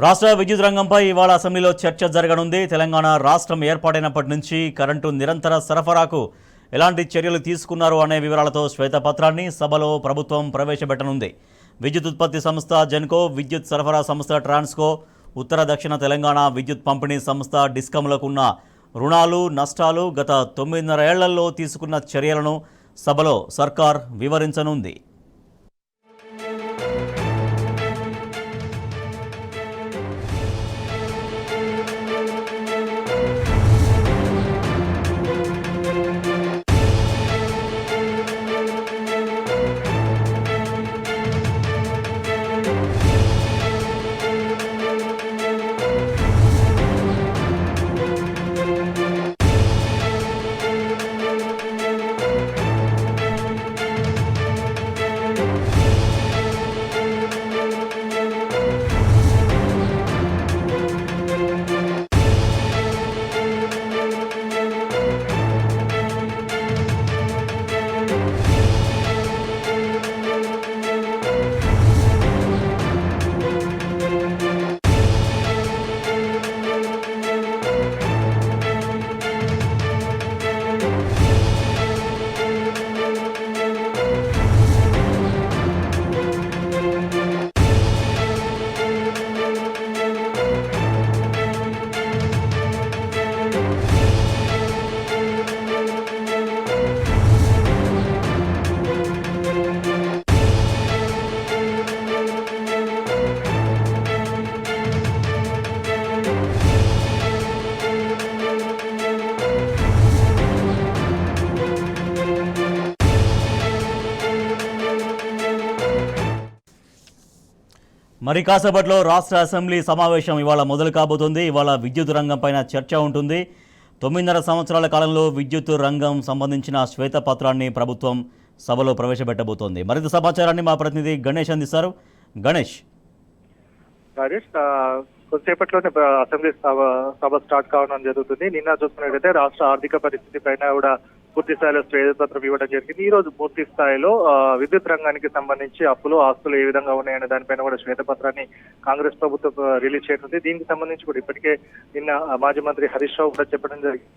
రాష్ట్ర విద్యుత్ రంగంపై ఇవాళ అసెంబ్లీలో చర్చ జరగనుంది. తెలంగాణ రాష్ట్రం ఏర్పాటైనప్పటి నుంచి కరెంటు నిరంతర సరఫరాకు ఎలాంటి చర్యలు తీసుకున్నారు అనే వివరాలతో శ్వేతపత్రాన్ని సభలో ప్రభుత్వం ప్రవేశపెట్టనుంది. విద్యుత్ ఉత్పత్తి సంస్థ జెన్కో, విద్యుత్ సరఫరా సంస్థ ట్రాన్స్కో, ఉత్తర దక్షిణ తెలంగాణ విద్యుత్ పంపిణీ సంస్థ డిస్కంలకు ఉన్న రుణాలు, నష్టాలు, గత 9.5 ఏళ్లలో తీసుకున్న చర్యలను సభలో సర్కార్ వివరించనుంది. మరి కాసేపట్లో రాష్ట్ర అసెంబ్లీ సమావేశం ఇవాళ మొదలు కాబోతుంది. ఇవాళ విద్యుత్ రంగం పైన చర్చ ఉంటుంది. 9.5 సంవత్సరాల కాలంలో విద్యుత్ రంగం సంబంధించిన శ్వేతపత్రాన్ని ప్రభుత్వం సభలో ప్రవేశపెట్టబోతోంది. మరింత సమాచారాన్ని మా ప్రతినిధి గణేష్ అందిస్తారు. గణేష్. రాజేష్, కొద్దిసేపట్లోనే అసెంబ్లీ సభ స్టార్ట్ కావడం జరుగుతుంది. నిన్న చూసుకున్నట్లయితే రాష్ట్ర ఆర్థిక పరిస్థితి పైన కూడా పూర్తి స్థాయిలో శ్వేతపత్రం ఇవ్వడం జరిగింది. ఈ రోజు పూర్తి స్థాయిలో విద్యుత్ రంగానికి సంబంధించి అప్పులు, ఆస్తులు ఏ విధంగా ఉన్నాయనే దానిపైన కూడా శ్వేతపత్రాన్ని కాంగ్రెస్ ప్రభుత్వం రిలీజ్ చేయనుంది. దీనికి సంబంధించి కూడా ఇప్పటికే నిన్న మాజీ మంత్రి హరీష్ రావు కూడా చెప్పడం జరిగింది.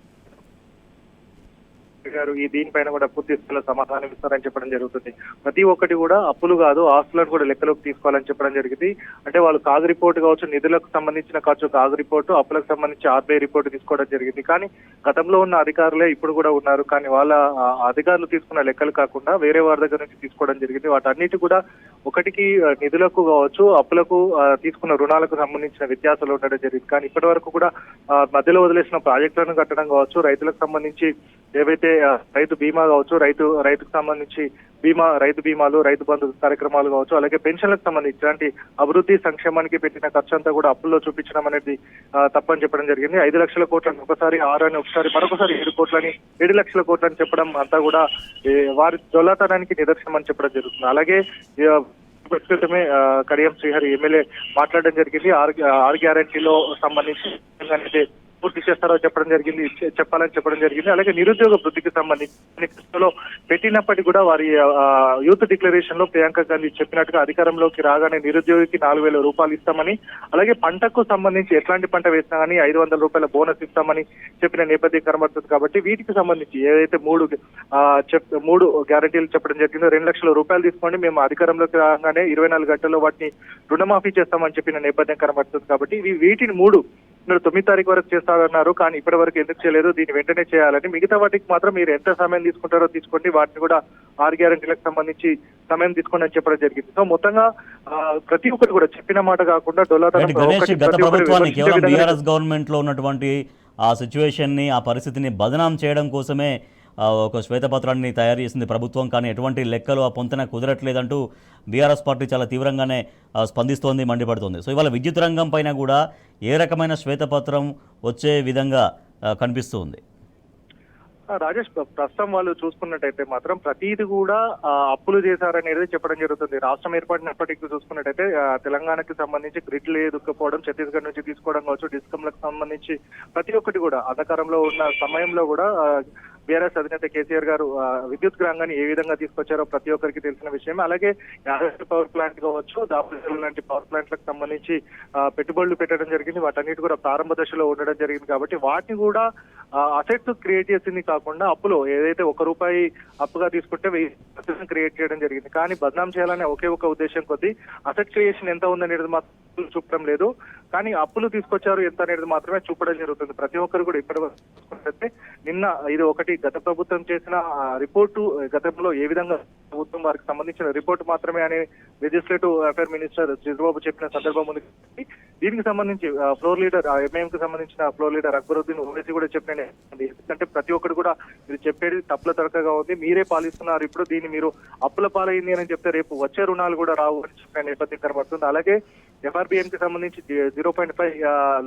దీనిపైన కూడా పూర్తి స్థాయిలో సమాధానం ఇస్తారని చెప్పడం జరుగుతుంది. ప్రతి ఒక్కటి కూడా అప్పులు కాదు, ఆస్తులను కూడా లెక్కలోకి తీసుకోవాలని చెప్పడం జరిగింది. అంటే వాళ్ళు కాగు రిపోర్టు కావచ్చు, నిధులకు సంబంధించిన ఖర్చు కాగు రిపోర్టు, అప్పులకు సంబంధించి ఆర్బీఐ రిపోర్టు తీసుకోవడం జరిగింది. కానీ గతంలో ఉన్న అధికారులే ఇప్పుడు కూడా ఉన్నారు. కానీ వాళ్ళ అధికారులు తీసుకున్న లెక్కలు కాకుండా వేరే వారి దగ్గర నుంచి తీసుకోవడం జరిగింది. వాటన్నిటి కూడా ఒకటికి నిధులకు కావచ్చు, అప్పులకు తీసుకున్న రుణాలకు సంబంధించిన వ్యత్యాసాలు ఉండడం జరిగింది. కానీ ఇప్పటి వరకు కూడా మధ్యలో వదిలేసిన ప్రాజెక్టులను కట్టడం కావచ్చు, రైతులకు సంబంధించి ఏవైతే రైతు బీమా కావచ్చు, రైతుకు సంబంధించి రైతు బీమాలు, రైతు బంధు కార్యక్రమాలు కావచ్చు, అలాగే పెన్షన్లకు సంబంధించి ఇలాంటి అభివృద్ధి సంక్షేమానికి పెట్టిన ఖర్చు అంతా కూడా అప్పుల్లో చూపించడం అనేది తప్పని చెప్పడం జరిగింది. 5 లక్షల కోట్లని ఒకసారి, 6 అని ఒకసారి, మరొకసారి 7 కోట్లని, 7 లక్షల కోట్లని చెప్పడం అంతా కూడా వారి దొల్లతనానికి నిదర్శనం అని చెప్పడం జరుగుతుంది. అలాగే ప్రస్తుతమే కడియం శ్రీహరి ఎమ్మెల్యే మాట్లాడడం జరిగింది. ఆర్ గ్యారంటీలో సంబంధించి పూర్తి చేస్తారో చెప్పాలని చెప్పడం జరిగింది. అలాగే నిరుద్యోగ వృద్ధికి సంబంధించి మేనిఫెస్టోలో పెట్టినప్పటికీ కూడా వారి యూత్ డిక్లరేషన్ లో ప్రియాంక గాంధీ చెప్పినట్టుగా అధికారంలోకి రాగానే నిరుద్యోగికి 4,000 రూపాయలు ఇస్తామని, అలాగే పంటకు సంబంధించి ఎట్లాంటి పంట వేసినా కానీ 500 రూపాయల బోనస్ ఇస్తామని చెప్పిన నేపథ్యం కనబడుతుంది. కాబట్టి వీటికి సంబంధించి ఏదైతే 3 గ్యారంటీలు చెప్పడం జరిగిందో, 2 లక్షల రూపాయలు తీసుకోండి, మేము అధికారంలోకి రాగానే 24 గంటల్లో వాటిని రుణమాఫీ చేస్తామని చెప్పిన నేపథ్యం కనబడుతుంది. కాబట్టి వీటిని 9 తారీఖు వరకు చేస్తారన్నారు. కానీ ఇప్పటి వరకు ఎందుకు చేయలేదు, దీన్ని వెంటనే చేయాలని, మిగతా వాటికి మాత్రం మీరు ఎంత సమయం తీసుకుంటారో తీసుకోండి, వాటిని కూడా 6 గ్యారంటీలకు సంబంధించి సమయం తీసుకోండి అని చెప్పడం జరిగింది. సో మొత్తంగా ప్రతి ఒక్కటి కూడా చెప్పిన మాట కాకుండా గత ప్రభుత్వాన్ని కేవలం బీఆర్ఎస్ గవర్నమెంట్ లో ఉన్నటువంటి ఆ సిచ్యువేషన్ ని, ఆ పరిస్థితిని బదనాం చేయడం కోసమే ఒక శ్వేతపత్రాన్ని తయారు చేసింది ప్రభుత్వం. కానీ ఎటువంటి లెక్కలు ఆ పొంతన కుదరట్లేదంటూ బీఆర్ఎస్ పార్టీ చాలా తీవ్రంగానే స్పందిస్తోంది, మండిపడుతోంది. సో ఇవాళ విద్యుత్ రంగం పైన కూడా ఏ రకమైన శ్వేతపత్రం వచ్చే విధంగా కనిపిస్తుంది? రాజేష్, ప్రస్తుతం వాళ్ళు చూసుకున్నట్టయితే మాత్రం ప్రతిది కూడా అప్పులు చేశారనేది చెప్పడం జరుగుతుంది. రాష్ట్రం ఏర్పడినప్పటికీ చూసుకున్నట్టయితే తెలంగాణకి సంబంధించి గ్రిడ్ లేకపోవడం, ఛత్తీస్గఢ్ నుంచి తీసుకోవడం కావచ్చు, డిస్కంలకు సంబంధించి ప్రతి ఒక్కటి కూడా అధికారంలో ఉన్న సమయంలో కూడా బీఆర్ఎస్ అధినేత కేసీఆర్ గారు విద్యుత్ రంగాన్ని ఏ విధంగా తీసుకొచ్చారో ప్రతి ఒక్కరికి తెలిసిన విషయమే. అలాగే యాదగిరి పవర్ ప్లాంట్ కావచ్చు, దాపరికల్ లాంటి పవర్ ప్లాంట్లకు సంబంధించి పెట్టుబడులు పెట్టడం జరిగింది. వాటన్నిటి కూడా ప్రారంభ దశలో ఉండడం జరిగింది. కాబట్టి వాటిని కూడా అసెట్స్ క్రియేట్ చేసింది కాకుండా అప్పులో ఏదైతే ₹1 అప్పుగా తీసుకుంటే 1000 క్రియేట్ చేయడం జరిగింది. కానీ బద్నాం చేయాలనే ఒకే ఒక ఉద్దేశం కొద్దీ అసెట్ క్రియేషన్ ఎంత ఉందనేది మాత్రం చూపడం లేదు, కానీ అప్పులు తీసుకొచ్చారు ఎంత అనేది మాత్రమే చూపడం జరుగుతుంది. ప్రతి ఒక్కరు కూడా ఇప్పటి వరకు చూసుకుంటే నిన్న ఇది ఒకటి గత ప్రభుత్వం చేసిన రిపోర్టు, గతంలో ఏ విధంగా ప్రభుత్వం వారికి సంబంధించిన రిపోర్టు మాత్రమే అని లెజిస్లేటివ్ అఫైర్ మినిస్టర్ చంద్రబాబు చెప్పిన సందర్భం ఉంది. దీనికి సంబంధించి ఫ్లోర్ లీడర్ ఎంఐఎం కి సంబంధించిన ఫ్లోర్ లీడర్ అక్బరుద్దీన్ ఓవైసీ కూడా చెప్పిన ఎందుకంటే ప్రతి ఒక్కరు కూడా మీరు చెప్పేది తప్పుల తరకగా ఉంది, మీరే పాలిస్తున్నారు, ఇప్పుడు దీన్ని మీరు అప్పుల పాలైంది అని చెప్తే రేపు వచ్చే రుణాలు కూడా రావు అని చెప్పిన నేపథ్యం కనబడుతుంది. అలాగే FRBN కి సంబంధించి 0.5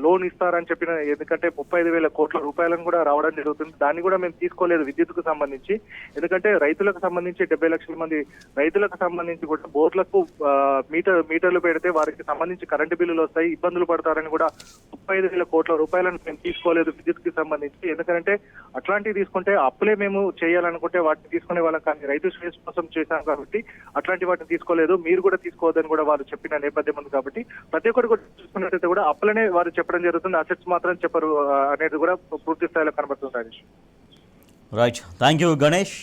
లోన్ ఇస్తారని చెప్పిన, ఎందుకంటే 35,000 కోట్ల రూపాయలను కూడా రావడం జరుగుతుంది. దాన్ని కూడా మేము తీసుకోలేదు విద్యుత్కు సంబంధించి, ఎందుకంటే రైతులకు సంబంధించి 70 లక్షల మంది రైతులకు సంబంధించి కూడా బోర్లకు మీటర్లు పెడితే వారికి సంబంధించి కరెంటు బిల్లులు వస్తాయి, ఇబ్బందులు పడతారని కూడా 35,000 కోట్ల రూపాయలను మేము తీసుకోలేదు విద్యుత్ కి సంబంధించి. ఎందుకంటే అట్లాంటివి తీసుకుంటే అప్పులే మేము చేయాలనుకుంటే వాటిని తీసుకునే వాళ్ళం, కానీ రైతు శ్రేయస్ కోసం చేశాం కాబట్టి అట్లాంటి వాటిని తీసుకోలేదు, మీరు కూడా తీసుకోవద్దని కూడా వారు చెప్పిన నేపథ్యం ఉంది. కాబట్టి ప్రతి ఒక్కరు కూడా చూసుకున్నట్లయితే కూడా అప్పులనే వారు చెప్పడం జరుగుతుంది, అసెట్స్ మాత్రం చెప్పరు అనేది కూడా పూర్తి స్థాయిలో కనబడుతుంది. Right, thank you Ganesh.